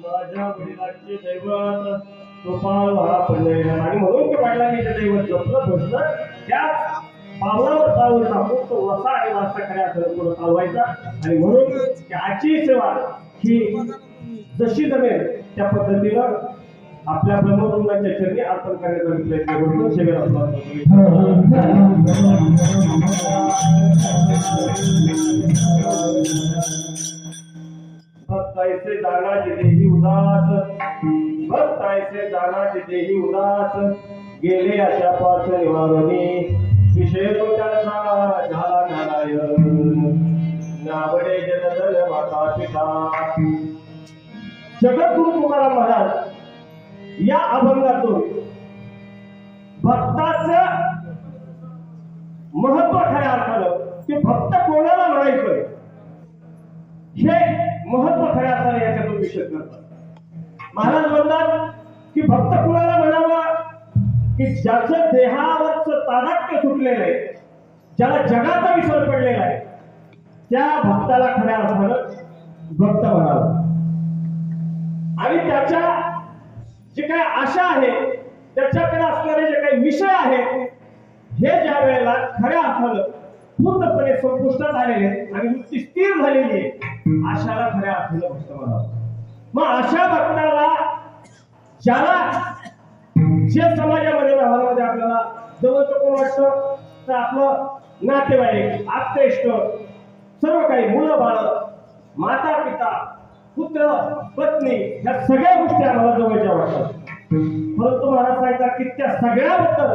माझ्या वडिलांचे दैवत गोपाळ व्हा पडले आणि म्हणून ते वडिलांनी ते दैवत जपलं बसलं त्या पावलावर पाऊल टाकून तो वसा आणि वासा खऱ्या पुढे चालवायचा आणि म्हणून त्याची सेवा ही जशी जमेल त्या पद्धतीनं आपल्या ब्रह्मवृंदाच्या चरणी अर्पण करण्याचा प्रयत्न करून सेवेला भक्तायचे दानाचे देही उदास भक्तायचे दानाचे देही उदास गेले अशा पाच निवारणी विषय तो त्यांचा झाला नारायण नावडे जनदल माता पिता जगद्गुरु तुकाराम महाराज या अभंगातून भक्ताचं महत्व खऱ्या अर्थानं ते भक्त कोणाला म्हणायचं हे महत्व खऱ्या अर्थाने याच्यातून विशद करतात. महाराज म्हणतात की भक्त कुणाला म्हणावं की ज्याचं देहावरचं तादात्म्य सुटलेलं आहे, ज्याला जगाचा विसर पडलेला आहे, त्या भक्ताला खऱ्या अर्थानं भक्त म्हणावं. आणि त्याच्या जे काही आशा आहे, त्याच्याकडे असणारे जे काही विषय आहेत, हे ज्या वेळेला खऱ्या अर्थानं पूर्णपणे संपुष्टात आलेले आणि नुकती स्थिर झालेली आहे, आशाला खऱ्या अर्थानं भक्त म्हणावं. मग अशा भक्ताला ज्याला जे समाजामध्ये व्यवहारामध्ये आपल्याला जवळचं कोण वाटतं तर आपलं नातेवाईक, आप्तेष्ट, सर्व काही मुलं बाळ, माता पिता, पुत्र पत्नी, या सगळ्या गोष्टी आम्हाला जवळच्या वाटतात. परंतु महाराज सांगतात की त्या सगळ्याबद्दल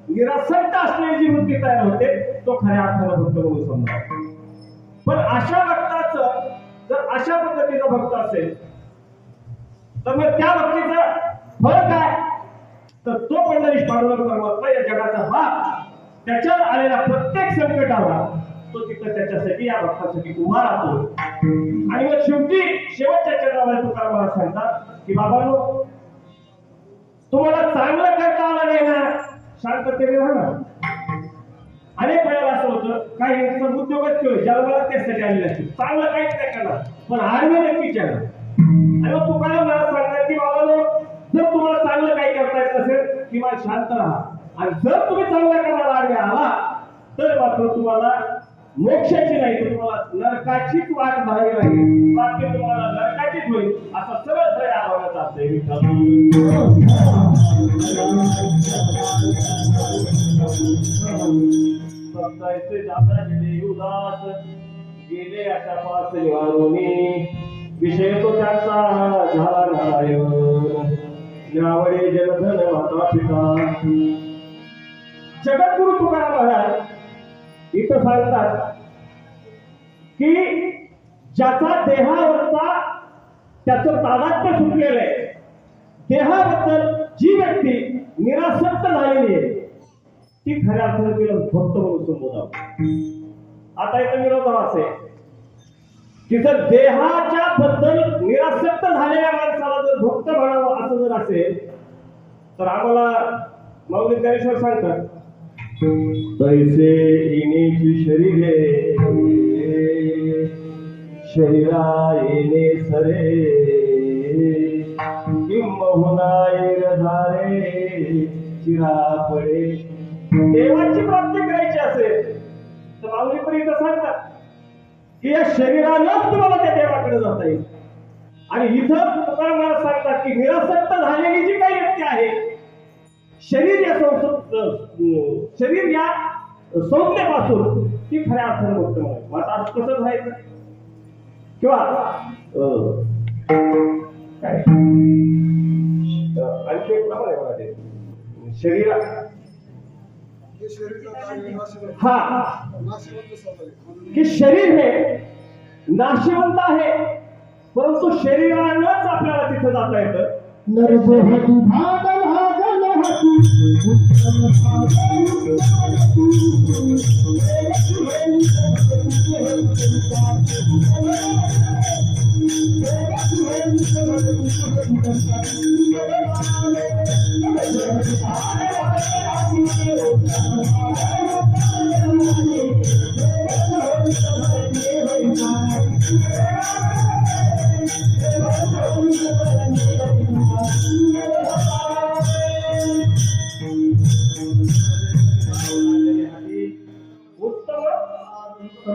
निरासक्त असलेली जी वृत्ती तयार होते तो खऱ्या अर्थानं भक्त म्हणून समजा. पण अशा भक्ताचं जर अशा पद्धतीचा भक्त असेल तर मग त्या भक्तीचं फळ काय तर तो पंढरीश पांडुरंग परमात्मा या जगाचा बाप त्याच्यावर आलेल्या प्रत्येक संकटाला तो तिथं त्याच्यासाठी या भक्तासाठी उभा राहतो. आणि मग शेवटच्या चरणावर तुकाराम महाराज सांगतात की बाबांनो तुम्हाला चांगलं करता आलं नाही ना शांततेने राहा. अनेक वेळेला असं होतं काही उद्योगच केलं जन्माला त्यासाठी आलेले असतील, चांगलं काहीच नाही करणार पण आडवे नक्कीच येणार. आणि मग तुकाराम महाराज सांगतात की बाबांनो जर तुम्हाला चांगलं काही करता येत नसेल किंवा शांत राहा, आणि जर तुम्ही चांगलं करायला आडवे आला तर मात्र तुम्हाला मोक्षाची नाही तर तुम्हाला नरकाचीच वाट धरावी लागेल. बाकी तुम्हाला नरकाचीच होईल असं सरळ सरळ आवाजात असते. भक्तायचे जाता गेले उदास गेले अशा पाच निवारोनी विषय तो त्यांचा झाला नारायण नावडे जनधन माता पिता. जगद्गुरु तुकाराम महाराज इथं सांगतात की ज्याचा देहावरचा त्याचं तादात्म्य सुटलेलं आहे, देहाबद्दल जी व्यक्ती निरासक्त झालेली आहे ती खऱ्या अर्थाने तिला भक्त म्हणून संबोधावं. आता इथं विरोधाभास आहे की जर देहाच्या बद्दल निरासक्त झालेल्या माणसाला जर भक्त म्हणावं असं जर असेल तर आम्हाला माऊली ज्ञानेश्वर सांगतात तैसे येण्याची शरीरे शरीरा येणे सरे किंबहुना धारे चिरा पडे. देवाची प्राप्ती करायची असेल तर माऊली पण इथं सांगतात की या शरीरालाच तुम्हाला त्या देवाकडे जाता येईल. आणि इथं तुकाराम महाराज सांगतात की निरासक्त झालेली जी काही व्यक्ती आहे शरीर या संज्ञेपासून ती खऱ्या अर्थाने भक्त म्हणायची. मग आता कसं व्हायचं किंवा काय आणखी एक प्रमाण आहे मला ते शरीरा हा की शरीर हे नाशिवंत आहे, परंतु शरीरानंच आपल्याला तिथं जाता येतं. नरदेहती भागल हागल हाती उत्तम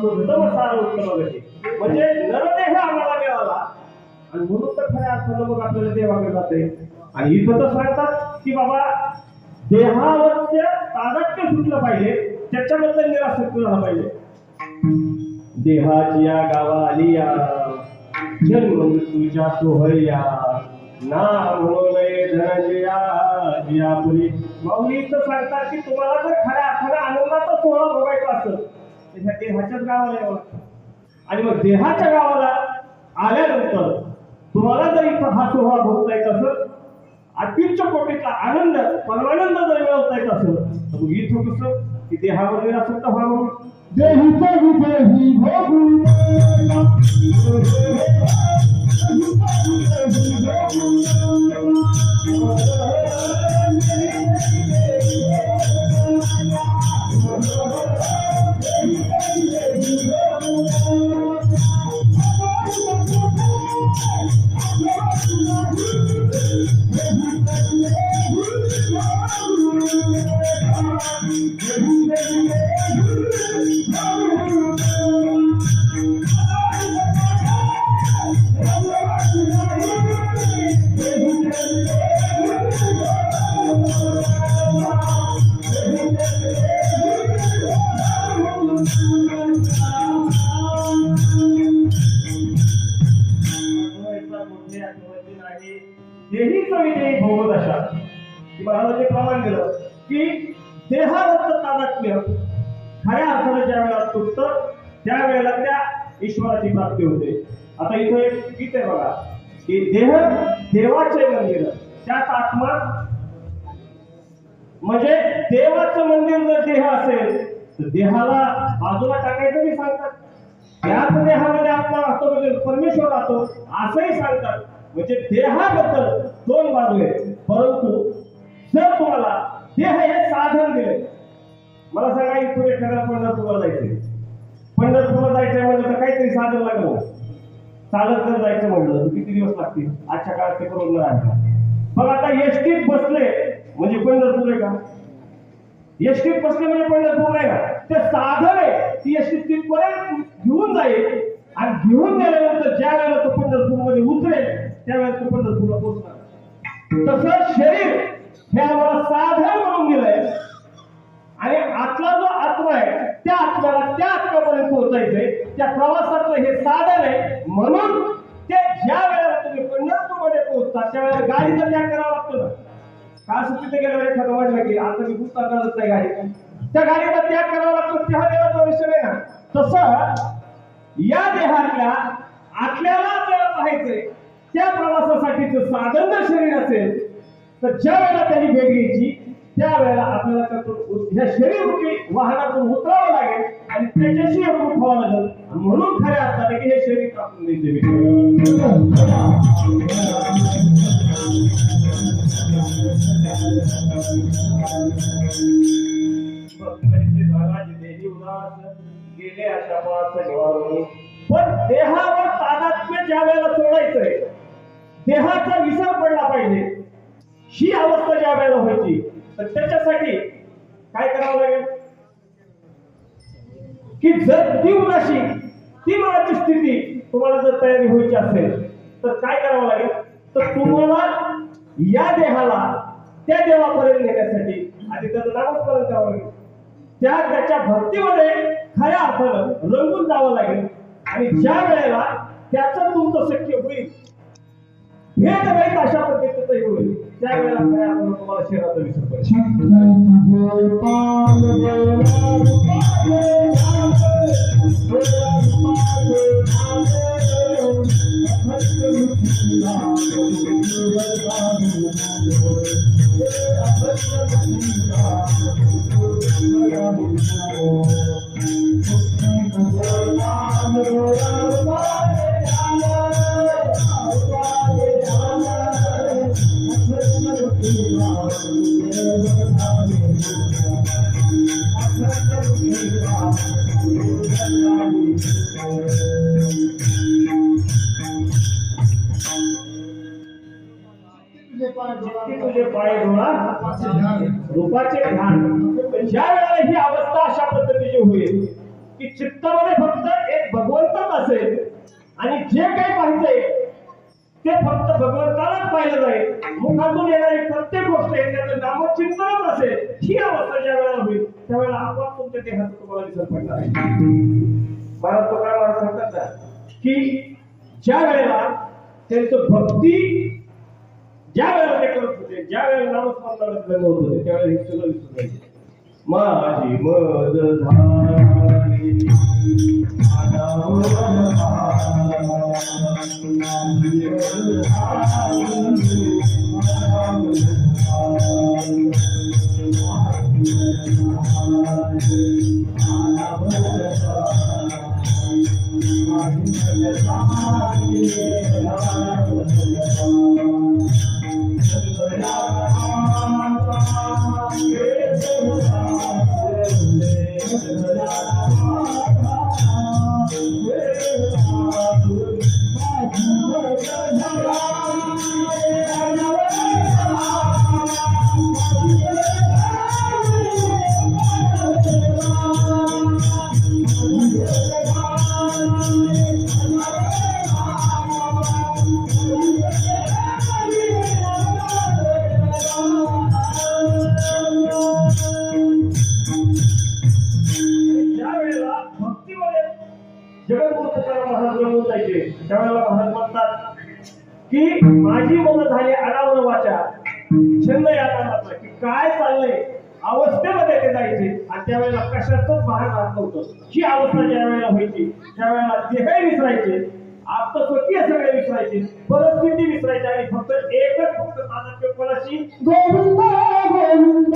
उत्तम सार उत्तम गती म्हणजे नरदेह आम्हाला मिळाला आणि म्हणून तर खऱ्या अर्थानं मग आपल्याला देवाकडे जाते. आणि इथं तर सांगतात की बाबा देहावरचे तादात्म्य सुटलं पाहिजे, त्याच्याबद्दल निरासक्ती झाला पाहिजे. देहाची या गावा आली या जन्म मृत्यूच्या सोहळ्या ना म्हणून धनंजया जियापुरी. माऊली इथं सांगतात की तुम्हाला जर खऱ्या अर्थानं आनंदाचा सोहळा बघायचा असेल त्या देहाच्याच गावाला यावं लागतं. आणि मग देहाच्या गावाला आल्यानंतर तुम्हाला जर इथं हा सोहळा भोगता येत असेल, अत्युच्च कोटीचा आनंद परमानंद जर मिळवता येत असेल, तर मग इथं कसं की देहावर निरासक्त व्हावं. देहिता विदेही भोगू हेही कवितेने भोगत अशा की महाराजांनी प्रमाण दिलं की देहावरचं तादात्म्य खऱ्या अर्थानं ज्या वेळेला तुटतं त्यावेळेला त्या ईश्वराची प्राप्ती होते. आता इथं एक गीत आहे बघा की देह देवाचे मंदिर, त्यात आत्मा म्हणजे देवाचं मंदिर जर देह असेल तर देहाला बाजूला टाकायचं मी सांगतात. त्याच देहामध्ये आत्मा राहतो म्हणजे परमेश्वर राहतो असंही सांगतात. म्हणजे देहाबद्दल दोन बाजू आहेत. परंतु जर तुम्हाला देह हे साधन दिले, मला सांगा इथून एखाद्याला पंढरपूरला जायचंय, पंढरपूरला जायचंय म्हणलं तर काहीतरी साधन लागलं. चालत जर जायचं म्हणलं तर किती दिवस लागतील? आजच्या काळात ते करून नाही का. मग आता एसटीत बसले म्हणजे पंढरपूर आहे का? एसटीत बसले म्हणजे पंढरपूर नाही का? ते साधन आहे. ती एसटी तिथपर्यंत घेऊन जाईल आणि घेऊन गेल्यानंतर ज्या वेळेला तो पंढरपूरमध्ये उतरेल त्यावेळेला तो पंढरपूरला पोहोचणार. तसं शरीर हे आम्हाला साधन म्हणून दिलंय आणि आतला जो आत्मा आहे त्या आत्म्याला त्या आत्म्यापर्यंत पोहोचायचंय. त्या प्रवासातलं हे साधन आहे. म्हणून ते ज्या वेळेला तुम्ही पंढरपूरमध्ये पोहोचता त्यावेळेला गाडीचा त्याग करावा लागतो ना. का सुट्टीत गेल्यावर एखादं वाटलं की आता मी पुस्तक करत नाही गाडी, त्या गाडीचा त्याग करावा लागतो. त्या देवाचा विषय नाही ना. तसं या देहातल्या आतल्याला आपल्याला पाहायचंय त्या प्रवासासाठीचं साधन जर शरीर असेल तर ज्या वेळेला त्याची भेट घ्यायची त्यावेळेला आपल्याला ह्या शरीर वाहनातून उतरावं लागेल आणि त्याच्याशी एकरूप व्हावं लागेल. म्हणून खऱ्या अर्थाने की हे शरीर आपण गेले अशा पाच निवारून. पण देहावर तादात्म्य ज्या वेळेला सोडायचंय, देहाचा विसर पडला पाहिजे, ही अवस्था ज्या वेळेला व्हायची तर त्याच्यासाठी काय करावं लागेल की जर ती उदासी ती मनाची स्थिती तुम्हाला जर तयारी व्हायची असेल तर काय करावं लागेल तर तुम्हाला या देहाला त्या देवापर्यंत नेण्यासाठी आधी त्याचं नामस्मरण करावं लागेल. त्याच्या भक्तीमध्ये खऱ्या अर्थानं रंगून जावं लागेल. आणि ज्या वेळेला त्याचं तुमचं शक्य होईल, भेट नाही अशा पद्धतीचं होईल, त्यावेळेला खऱ्या अर्थानं तुम्हाला शरीराचा विसर पडेल. जितके तुझे पाय डोळा रूपाचे ध्यान. ज्या वेळेला ही अवस्था अशा पद्धतीची होईल की चित्तामध्ये फक्त एक भगवंतच असेल आणि जे काही पाहिजे ते फक्त भगवंतालाच पाहिलं जाईल, मुखातून येणारी प्रत्येक गोष्ट आहे त्याचं नामचिंतनच असेल, ही अवस्था ज्या वेळेला होईल त्यावेळेला आपोआप तुमच्या देहात तुम्हाला दिसत पडणार आहे. महाराज तुकाराम सांगतात ना की ज्या वेळेला त्यांचं भक्ती ज्या वेळेला ते करत होते, ज्या वेळेला नामस्मरणाला लग्न होत होते त्यावेळेला हे सगळं विसरून जायचे. माझी मद झाली त्यावेळेला महाराज म्हणतात की माझी मन झाली अनावर वाचा छंद याचा की काय चाललंय अवस्थेमध्ये ते जायचे आणि त्यावेळेला कशातच बाहेर राहत नव्हतं. ही अवस्था ज्या वेळेला व्हायची त्यावेळेला देह विसरायचे, आत्मस्वकीय सगळे विसरायचे, परिस्थिती विसरायची आणि फक्त एकच फक्त साधक कोणाशी गोविंद गोविंद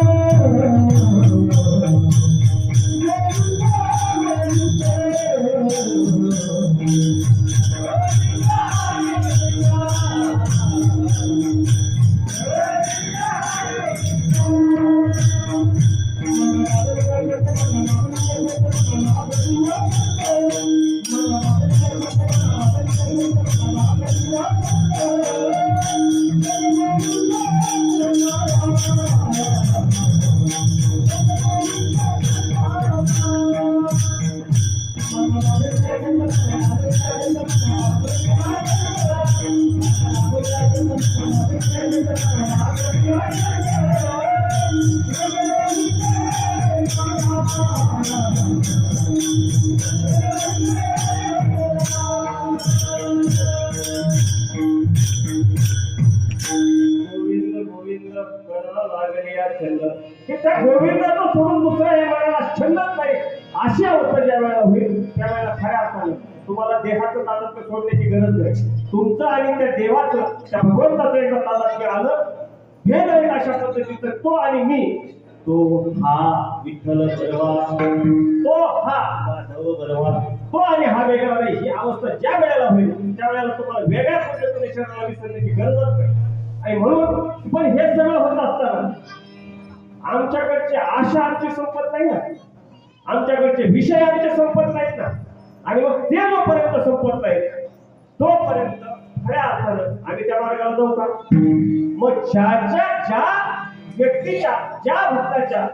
त्या गोविंदाचं सोडून दुसरा हे मनाला छंदच नाही. अशी अवस्था ज्या वेळेला होईल त्यावेळेला खऱ्या अर्थाने तुम्हाला देहाचं तादात्म्य सोडण्याची गरज नाही. तुमचं आणि त्या देवाचं त्या भगवंताचं एकदा तादात्म्य आलं भेद आहे अशा पद्धतीचं तो आणि मी, तो हा विठ्ठल बरवा, तो हा माधव बरवा, तो आणि हा वेगळा नाही. ही अवस्था ज्या वेळेला होईल त्यावेळेला तुम्हाला वेगळ्या पद्धतीने शरीराला विसरण्याची गरजच नाही. आणि म्हणून पण हे सगळं होत असताना आमच्याकडची आशा आमची संपत नाही ना, आमच्याकडचे विषय आमचे संपत नाहीत ना. आणि मग ते जोपर्यंत संपत नाहीत तोपर्यंत खऱ्या अर्थानं आम्ही त्या मार्गाला जाऊ का? मग ज्या व्यक्तीच्या ज्या भक्ताच्या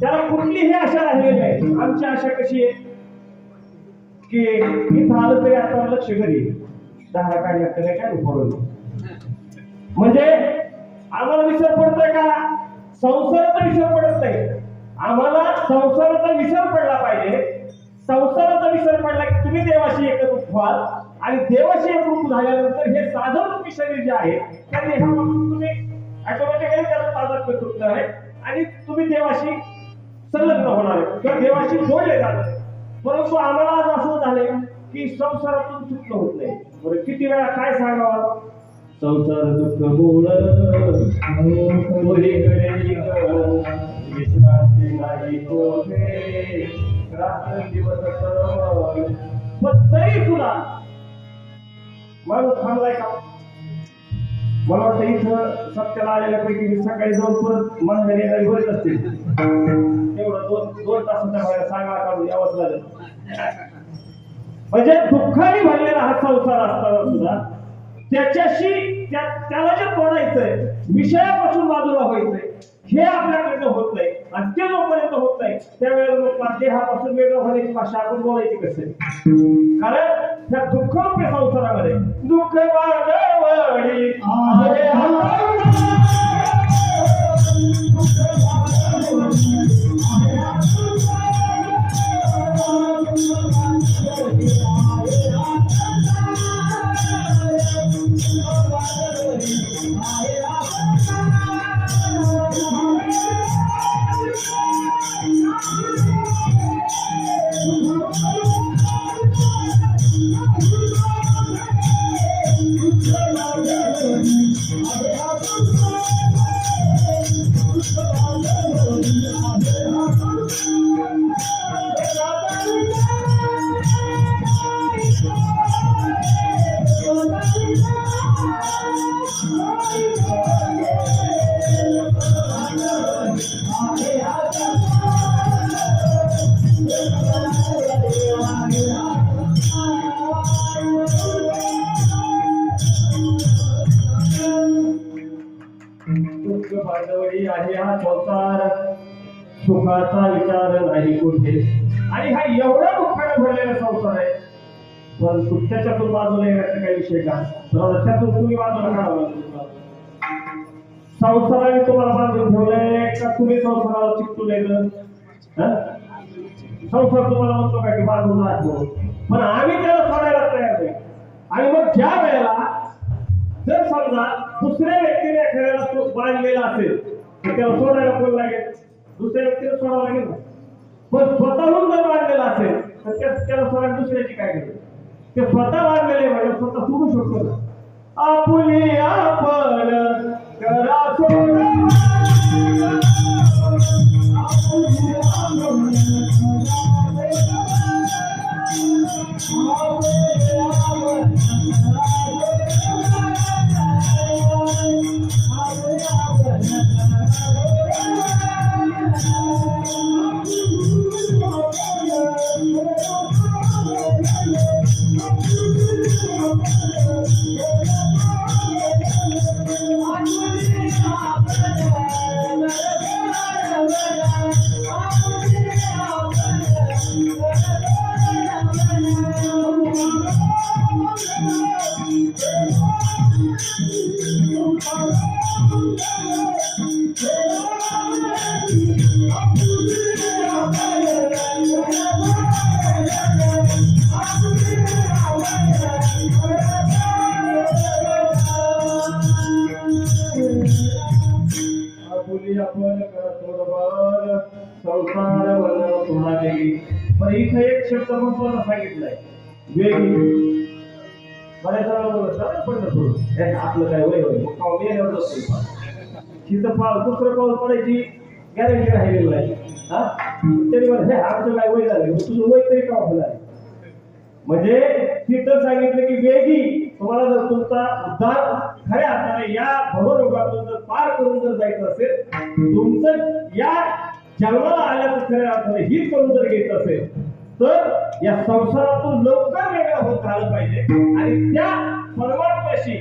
त्याला कुठलीही आशा राहिलेली आहे. आमची आशा कशी आहे की इथं आलं तरी आता लक्ष घरी 10 काय काय उपवरून म्हणजे आम्हाला विसर पडतोय का? संसाराचा विसर पडत नाही. आम्हाला संसाराचा विसर पडला पाहिजे. संसाराचा विसर पडला की तुम्ही देवाशी एकरूप व्हाल आणि देवाशी एकरूप झाल्यानंतर हे साधन रूपी शरीर जे आहे त्या देहापासून तुम्ही ऑटोमॅटिकली त्याला तादात्म्य तुटणार आहे आणि तुम्ही देवाशी संलग्न होणार आहे किंवा देवाशी जोडले जाणार आहे. परंतु आम्हाला आज असं झालंय की संसारातून सुटणं होत नाही. बरं किती वेळा काय सांगावं? संसार दुःख मूळ कोणीकडे विश्रांती नाही कोठे रात्र दिवस सण. पण तरी सुद्धा माणूस थांबलाय का? मला वाटतं इथं सत्याला आलेल्यापैकी मी सकाळी जाऊन परत माघारी येणारी बरेच असतील. तेवढं दोन तासाच्या बाहेर सांगा काढून यावंच लागेल. म्हणजे दुःखाने भरलेला हा संसार असताना सुद्धा त्याच्याशी त्याला जे तोडायचंय, विषयापासून बाजूला व्हायचंय, हे आपल्याकडनं होत नाही. आणि ते जोपर्यंत होत नाही त्यावेळेला देहापासून वेगळं होण्याची भाषा आपण बोलायची कसं? कारण त्या दुःखरूपी संसारामध्ये दुःख वाढवडी आहे हा संसार. सुखाचा विचार नाही कुठे. आणि हा एवढा दुःखाने भरलेला संसार आहे. पण त्याच्यातून बाजूला येण्याचा काही विषय का? त्यातून तुम्ही बाजूला काढावं. संसाराने तुम्हाला बांधून ठेवलंय का तुम्ही संसाराला चिकटून येतं? संसार तुम्हाला म्हणतो का की बांधून राहतो, पण आम्ही त्याला सोडायला तयार नाही. आणि मग ज्या वेळेला जर समजा दुसऱ्या व्यक्तीने एखाद्याला तो बांधलेला असेल तर त्याला सोडायला कोण लागेल? दुसऱ्या व्यक्तीला सोडावं लागेल ना. पण स्वतःहून जर बांधलेला असेल तर त्याला सोडायला दुसऱ्याची काय गरज? ते स्वतः बांधलेले म्हणजे स्वतः सोडू शकतो ना. आपुली आपण करा सोड. पण इथं एक शब्द महत्वाचा सांगितलाय, वेगळी. बऱ्याच आपलं काय वय होय तिथं दुसरं पाऊल पडायची गॅरंटी राहिलेलं नाही. तरी हे आमचं काय वय झालं, तुझं वय तरी का आपलं आहे. म्हणजे तिथं सांगितलं की वेगी तुम्हाला जर तुमचा उद्धार खऱ्या अर्थाने या भवरोगातून जर पार करून जर जायचं असेल, तुमचं या जन्माला आल्याचं खऱ्या अर्थाने हित करून जर घ्यायचं असेल तर या संसारातून लवकर वेगळं होत झालं पाहिजे आणि त्या परमात्म्याशी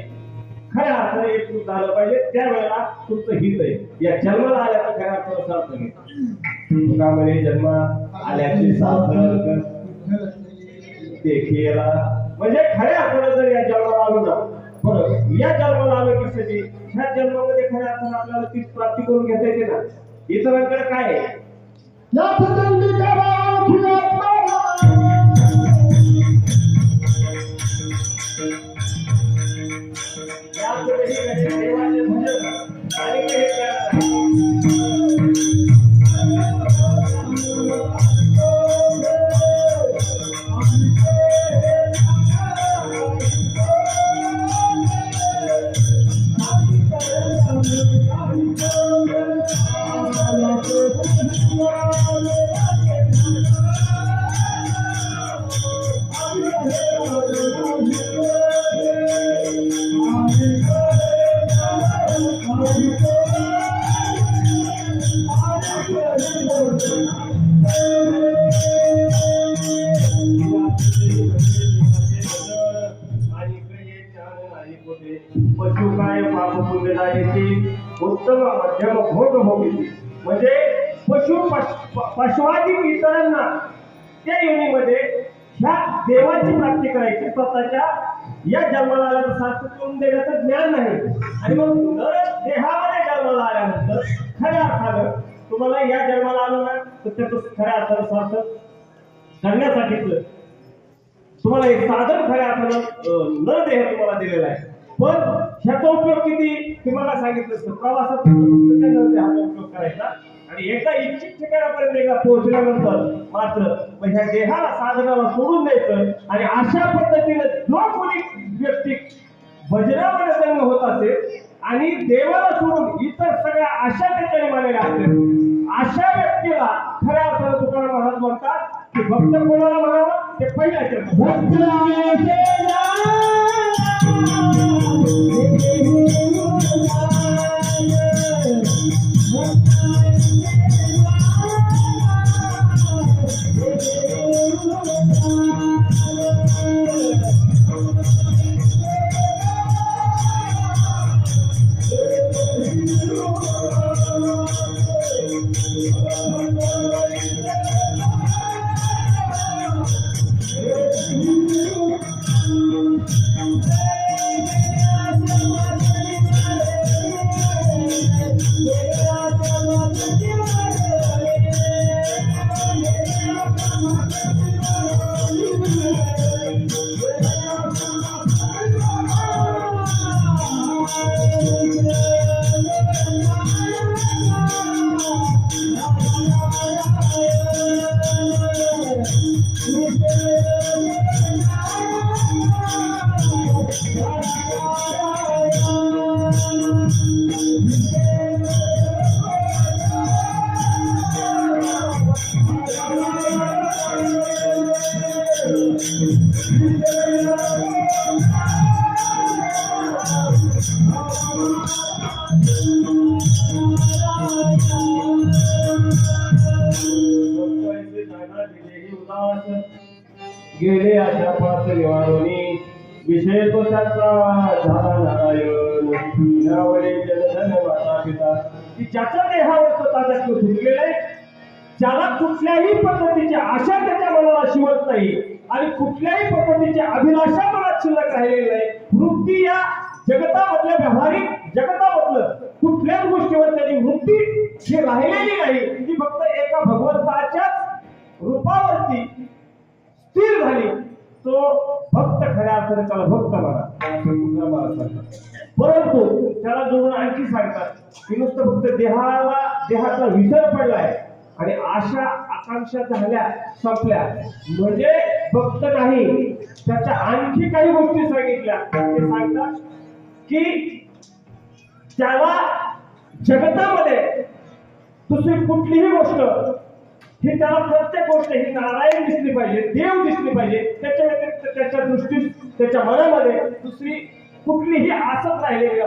खऱ्या अर्थाने एकरूप झालं पाहिजे. त्यावेळेला तुमचं हित आहे. या जन्माला आल्याचं खऱ्या अर्थानं सार्थक आहे. तुकामध्ये जन्म आल्याचे सार्थक देखीला म्हणजे खऱ्या अर्थानं जर या जन्माला आलो ना, बरं या जन्माला आलो कशाची? ह्या जन्मामध्ये खऱ्या अर्थानं आपल्याला तीच प्राप्ती करून घेता येते ना. इतरांकडे काय आहे? होते पशु काय पाप पुण्यदा येते उत्तम मध्यम भोग भोगिते. म्हणजे पशुआदिक इतरांना त्या योनीमध्ये ह्या देवाची प्राप्ती करायची, स्वतःच्या या जन्माला आल्याचं शास्त्र करून देण्याचं ज्ञान नाही. आणि मग नर देहामध्ये जन्माला आल्यानंतर खऱ्या अर्थानं तुम्हाला या जन्माला आलं ना तर त्याचं खऱ्या अर्थानं स्वार्थ करण्यासाठीच तुम्हाला एक साधन खऱ्या अर्थानं न देह तुम्हाला दिलेला आहे. पण ह्याचा उपयोग किती तुम्हाला सांगितलं असतं, प्रवासात देहाचा उपयोग करायचा आणि एकदा इच्छित ठिकाणापर्यंत एकदा पोहोचल्यानंतर मात्र मग ह्या देहाला साधनाला सोडून द्यायचं. आणि अशा पद्धतीने जो कोणी व्यक्ती भजनामध्ये संग होत असेल आणि देवाला सोडून इतर सगळ्या अशा ठिकाणी मानलेल्या असतील, अशा व्यक्तीला खऱ्या अर्थानं तुकाराम महाराज म्हणतात की भक्त कोणाला म्हणावं ते पहिल्या गेले अशा पाच निवारोनी विषय तो त्याचा झाला नारायण नावडे जलधन माता पिता की ज्याच्या देहावर स्वतःचा सुटलेला आहे, ज्याला कुठल्याही पद्धतीची आशा त्याच्या मनाला शिवत नाही आणि कुठल्याही पद्धतीची अभिलाषा मनात शिल्लक राहिलेली नाही. वृत्ती या जगतामधल्या व्यावहारिक जगतामधलं कुठल्याच गोष्टीवर त्याची वृत्ती ही राहिलेली नाही, ती फक्त एका भगवंताच्याच रूपावरती स्थिर झाली. तो भक्त खऱ्या अर्थाने त्याला भक्त म्हणा. परंतु त्याला जोडून आणखी सांगतात की नुसतं फक्त देहाचा विसर पडलाय आणि आशा आकांक्षा झाल्या संपल्या म्हणजे भक्त नाही. त्याच्या आणखी काही गोष्टी सांगितल्या. ते सांगतात की त्याला जगतामध्ये दुसरी कुठलीही गोष्ट ही त्याला प्रत्येक गोष्ट ही नारायण दिसली पाहिजे, देव दिसली पाहिजे. त्याच्या व्यतिरिक्त त्याच्या दृष्टीत त्याच्या मनामध्ये दुसरी कुठलीही आसच राहिलेली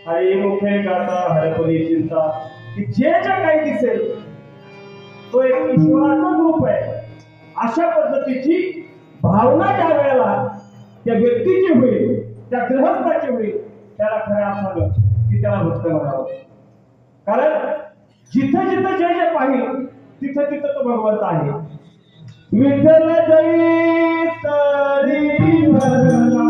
हरिमुखे गाता हरपदी चिंता की जे काही दिसेल तो एक ईश्वराचंच रूप आहे. अशा पद्धतीची भावना ज्या वेळेला त्या व्यक्तीची होईल, त्या गृहस्थाची होईल, त्याला खरं असावं की त्याला भक्त म्हणावं. कारण जिथं जिथं जे जे पाहिल तिथं तिथं तो भगवंत आहे. विठ्ठल जरी तरी भरला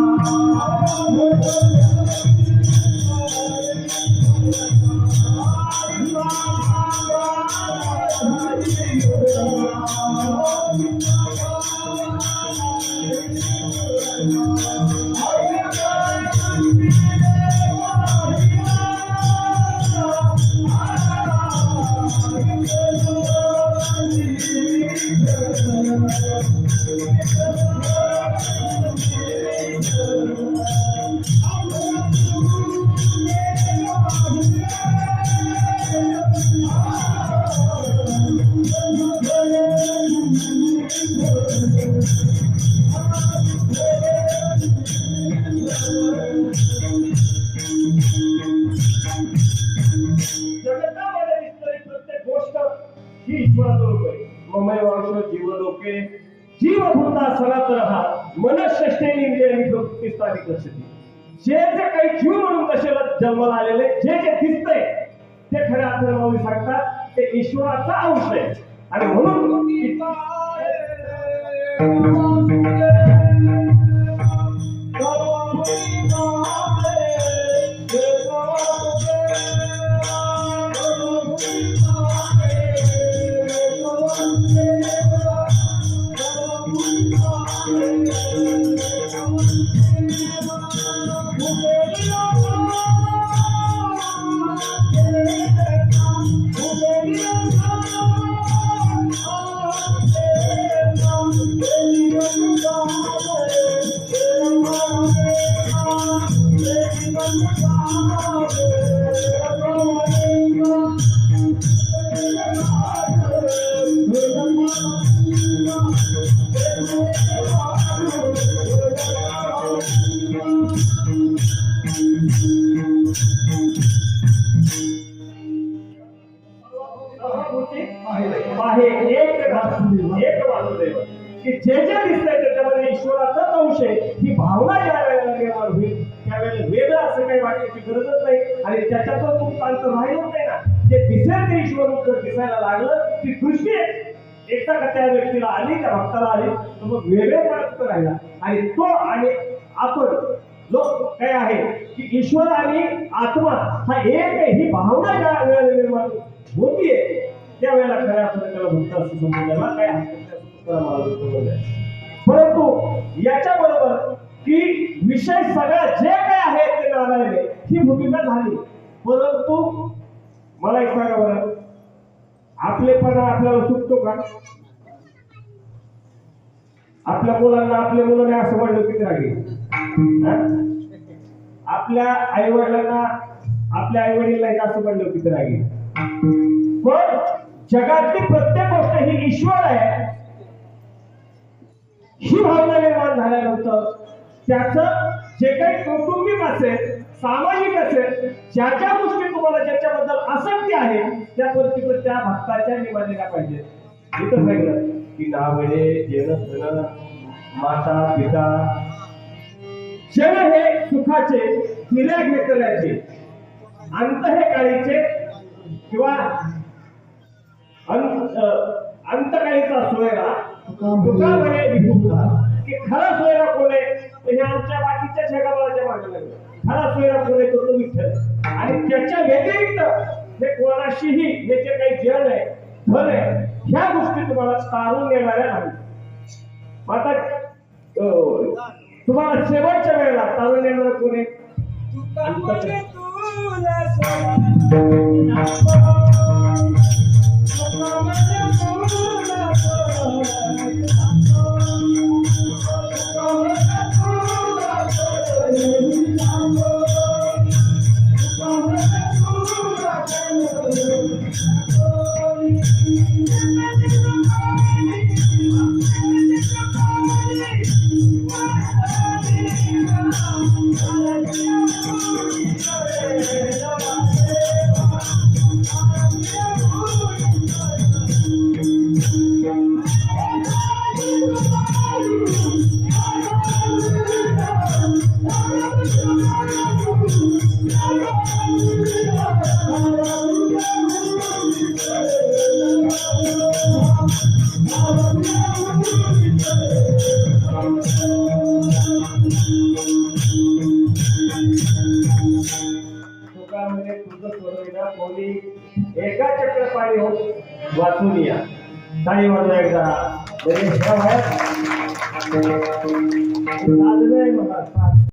जगतामध्ये दिसणारी प्रत्येक गोष्ट ही ईश्वराचं रूप आहे. ममय वांश जीवलोके जीवभूता सनातनहा मनःषष्ठेंद्रियाणि प्रवृत्तिस्थानी गच्छति. जे जे काही जीव म्हणून कशाला जन्माला आलेले जे जे दिसतंय ते खऱ्या अर्थाने सांगतात ते ईश्वराचा अंश आहे. आणि म्हणून एक वासुदेव की जे जे दिसतंय त्याच्यामध्ये ईश्वराचाच अंश आहे. ही भावना ज्या वेळेला निर्माण होईल त्यावेळेला वेगळं असं काही वाटण्याची गरजच नाही. आणि त्याच्यातून मुक्तांत राहिलंच नाही ना. जे दिसेल ते ईश्वर रूप जर दिसायला लागलं ती दृष्टी एकदा का त्या व्यक्तीला आली, त्या भक्ताला आली, तर मग वेगळेपणा राहिला. आणि तो आणि आपण लोक काय आहे की ईश्वर आणि आत्मा हा एक आहे. ही भावना ज्या वेळेला निर्माण होतीये त्यावेळेला खऱ्या अर्थाने त्याला भक्त असं समजायला काय परंतु याच्या बरोबर की विषय सगळा जे काय आहे ते नारायणे ही भूमिका झाली. परंतु मला एक सांगा बरं, आपलेपणा आपल्याला सुटतो का? आपल्या मुलांना आपल्या मुलाने असं म्हणलं किती राहील? आपल्या आई वडिलांना आपल्या आई वडिलांना असं म्हणलं किती राहील? पण जगातली प्रत्येक गोष्ट ही ईश्वर आहे ही भावना निर्माण झाल्यानंतर त्याचं जे काही कौटुंबिक असेल, सामाजिक असेल, ज्या ज्या गोष्टी तुम्हाला ज्याच्याबद्दल आसक्ती आहे त्या गोष्टी त्या भक्ताच्या निवडलेल्या पाहिजे. इथं सांगितलं की नावडे जन माता पिता जन हे सुखाचे दिल्या घेतल्याचे अंत हे काळीचे किंवा अंतकाळीचा सोयरा तुका म्हणे विभुक्ता की खरा सोयरा कोणे हे आमच्या बाकीच्या जगाच्या मागे लागलं. खरा सोयरा कोणे तो विठ्ठल. आणि त्याच्या व्यतिरिक्त हे कोणाशीही हे जे काही जन आहे धन आहे ह्या गोष्टी तुम्हाला तारून येणाऱ्या नाही. आता तुम्हाला शेवटच्या वेळेला तारून येणार कोणी तुकामध्ये तुझं सोडविना कोणी एका चक्रपाणी होत वाचून या ताळी वाजवा एकदा साधलंय मला